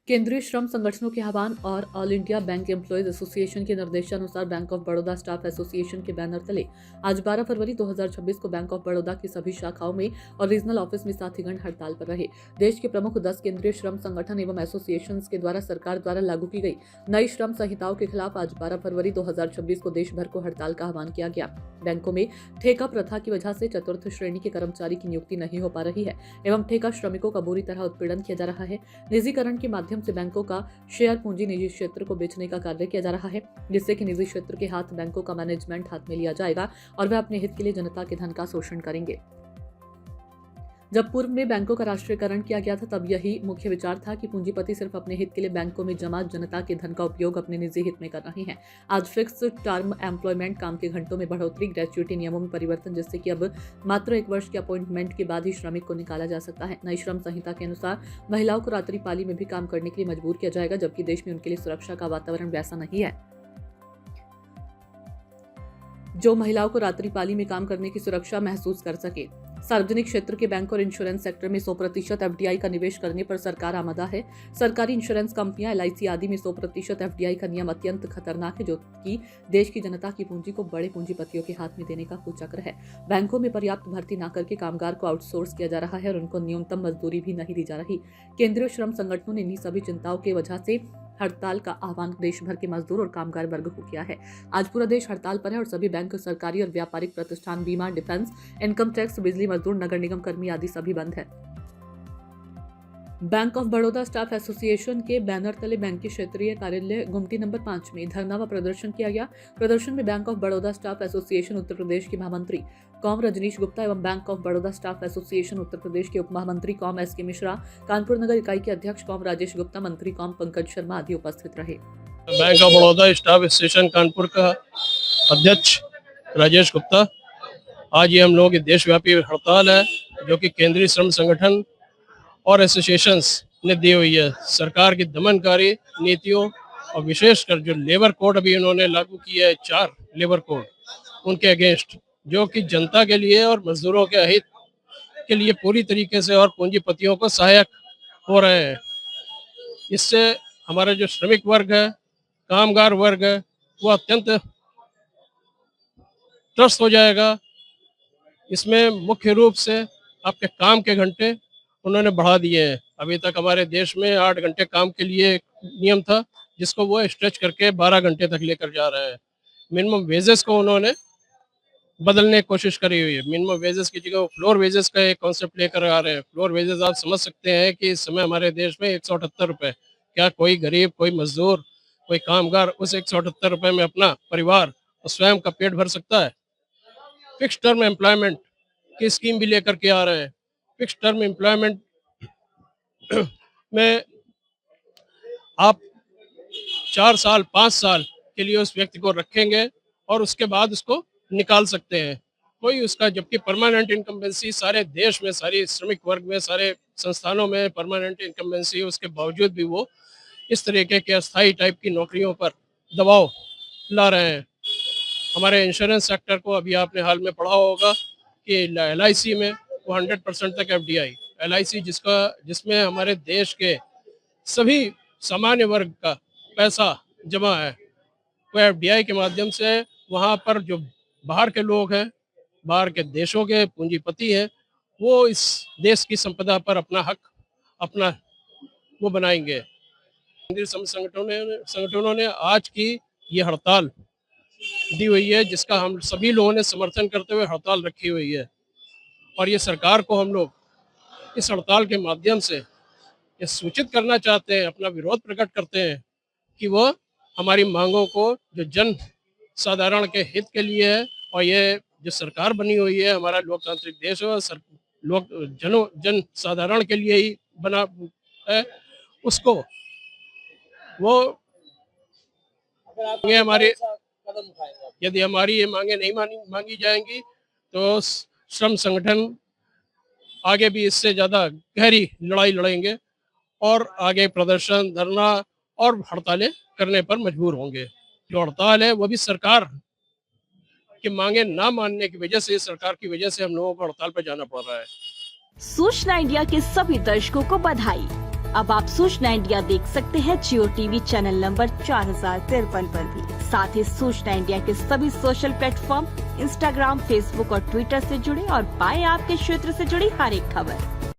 केंद्रीय श्रम संगठनों के आह्वान और all India bank employees association के निर्देशानुसार bank of Baroda staff association के बैनर तले आज 12 फरवरी 2026 को बैंक ऑफ बड़ौदा की सभी शाखाओं में और रीजनल ऑफिस में साथीगण हड़ताल पर रहे। देश के प्रमुख 10 केंद्रीय श्रम संगठन एवं एसोसिएशन के द्वारा सरकार द्वारा लागू की गई नई श्रम संहिताओं के खिलाफ आज 12 फरवरी 2026 को देश भर को हड़ताल का आह्वान किया गया। बैंकों में ठेका प्रथा की वजह से चतुर्थ श्रेणी के कर्मचारी की नियुक्ति नहीं हो पा रही है एवं ठेका श्रमिकों का बुरी तरह उत्पीड़न किया जा रहा है। निजीकरण के माध्यम से बैंकों का शेयर पूंजी निजी क्षेत्र को बेचने का कार्य किया जा रहा है, जिससे कि निजी क्षेत्र के हाथ बैंकों का मैनेजमेंट हाथ में लिया जाएगा और वह अपने हित के लिए जनता के धन का शोषण करेंगे। जब पूर्व में बैंकों का राष्ट्रीयकरण किया गया था तब यही मुख्य विचार था कि पूंजीपति सिर्फ अपने हित के लिए बैंकों में जमा जनता के धन का उपयोग अपने निजी हित में कर रहे हैं। आज फिक्स टर्म एम्प्लॉयमेंट, काम के घंटों में बढ़ोतरी, ग्रेच्युटी नियमों में परिवर्तन, जिससे कि अब मात्र 1 वर्ष के अपॉइंटमेंट के बाद ही श्रमिक को निकाला जा सकता है। नई श्रम संहिता के अनुसार महिलाओं को रात्रि पाली में भी काम करने के लिए मजबूर किया जाएगा, जबकि देश में उनके लिए सुरक्षा का वातावरण वैसा नहीं है जो महिलाओं को रात्रि पाली में काम करने की सुरक्षा महसूस कर सके। सार्वजनिक क्षेत्र के बैंक और इंश्योरेंस सेक्टर में 100% एफडीआई का निवेश करने पर सरकार आमादा है। सरकारी इंश्योरेंस कंपनियां एलआईसी आदि में 100% एफडीआई का नियम अत्यंत खतरनाक है, जो कि देश की जनता की पूंजी को बड़े पूंजीपतियों के हाथ में देने का कुचक्र है। बैंकों में पर्याप्त भर्ती न करके कामगार को आउटसोर्स किया जा रहा है और उनको न्यूनतम मजदूरी भी नहीं दी जा रही। केंद्रीय श्रम संगठनों ने इन्हीं सभी चिंताओं की वजह से हड़ताल का आह्वान देश भर के मजदूर और कामगार वर्ग को किया है। आज पूरा देश हड़ताल पर है और सभी बैंक, सरकारी और व्यापारिक प्रतिष्ठान, बीमा, डिफेंस, इनकम टैक्स, बिजली मजदूर, नगर निगम कर्मी आदि सभी बंद है। Bank of Baroda staff association के बैनर तले बैंक के क्षेत्रीय कार्यालय गुमटी नंबर 5 में धरना व प्रदर्शन किया गया। प्रदर्शन में bank of Baroda staff association Uttar Pradesh के महामंत्री कॉम रजनीश गुप्ता एवं bank of Baroda staff association Uttar Pradesh के उप महामंत्री कॉम एस के मिश्रा, कानपुर नगर इकाई के अध्यक्ष कॉम राजेश गुप्ता, मंत्री कॉम पंकज शर्मा आदि उपस्थित रहे। Bank of Baroda staff association Kanpur का अध्यक्ष राजेश गुप्ता, आज ये हम लोगों की देशव्यापी हड़ताल है जो कि केंद्रीय श्रम संगठन और एसोसिएशंस ने दी हुई है। सरकार की दमनकारी नीतियों और विशेषकर जो लेबर कोड अभी उन्होंने लागू किया है, 4 लेबर कोड, उनके अगेंस्ट, जो कि जनता के लिए और मजदूरों के हित के लिए पूरी तरीके से और पूंजीपतियों को सहायक हो रहे हैं। इससे हमारा जो श्रमिक वर्ग है, कामगार वर्ग है, वो अत्यंत त्रस्त हो जाएगा। इसमें मुख्य रूप से आपके काम के घंटे उन्होंने बढ़ा दिए हैं। अभी तक हमारे देश में 8 घंटे काम के लिए नियम था, जिसको वो स्ट्रेच करके 12 घंटे तक लेकर जा रहे हैं। मिनिमम वेजेस को उन्होंने बदलने की कोशिश करी हुई है। मिनिमम वेजेस की जगह फ्लोर वेजेस का एक कॉन्सेप्ट लेकर आ रहे हैं। फ्लोर वेजेस आप समझ सकते हैं कि इस समय हमारे देश में 178 रुपए, क्या कोई गरीब, कोई मजदूर, कोई कामगार उस 178 रुपए में अपना परिवार और स्वयं का पेट भर सकता है? फिक्स टर्म एम्प्लॉयमेंट की स्कीम भी लेकर के आ रहे हैं। फिक्स टर्म एम्प्लॉयमेंट में आप 4 साल 5 साल के लिए उस व्यक्ति को रखेंगे और उसके बाद उसको निकाल सकते हैं कोई उसका, जबकि परमानेंट इनकम्बेंसी सारे देश में, सारी श्रमिक वर्ग में, सारे संस्थानों में परमानेंट इनकम्बेंसी, उसके बावजूद भी वो इस तरीके के अस्थायी टाइप की नौकरियों पर दबाव ला रहे हैं। हमारे इंश्योरेंस सेक्टर को अभी आपने हाल में पढ़ा होगा कि एलआईसी में वो 100% तक एफडीआई, एलआईसी जिसमें हमारे देश के सभी सामान्य वर्ग का पैसा जमा है, वो एफडीआई के माध्यम से वहाँ पर जो बाहर के लोग हैं, बाहर के देशों के पूंजीपति हैं, वो इस देश की संपदा पर अपना हक, अपना वो बनाएंगे। केंद्रीय संगठनों ने आज की ये हड़ताल दी हुई है, जिसका हम सभी लोगों ने समर्थन करते हुए हड़ताल रखी हुई है। और ये सरकार को हम लोग इस हड़ताल के माध्यम से ये सूचित करना चाहते हैं, अपना विरोध प्रकट करते हैं कि वो हमारी मांगों को, जो जन साधारण के हित के लिए है, और ये जो सरकार बनी हुई है, हमारा लोकतांत्रिक देश है, जन साधारण के लिए ही बना है, उसको वो हमारे, यदि हमारी ये मांगे नहीं मांगी जाएंगी तो श्रम संगठन आगे भी इससे ज्यादा गहरी लड़ाई लड़ेंगे और आगे प्रदर्शन, धरना और हड़तालें करने पर मजबूर होंगे। जो हड़ताल है वो भी सरकार की मांगे ना मानने की वजह से, सरकार की वजह से हम लोगों को हड़ताल पर जाना पड़ रहा है। सूचना इंडिया के सभी दर्शकों को बधाई। अब आप सूचना इंडिया देख सकते हैं जियो टीवी चैनल नंबर 4053 पर भी। साथ ही सूचना इंडिया के सभी सोशल प्लेटफॉर्म इंस्टाग्राम, फेसबुक और ट्विटर से जुड़े और पाएं आपके क्षेत्र से जुड़ी हर एक खबर।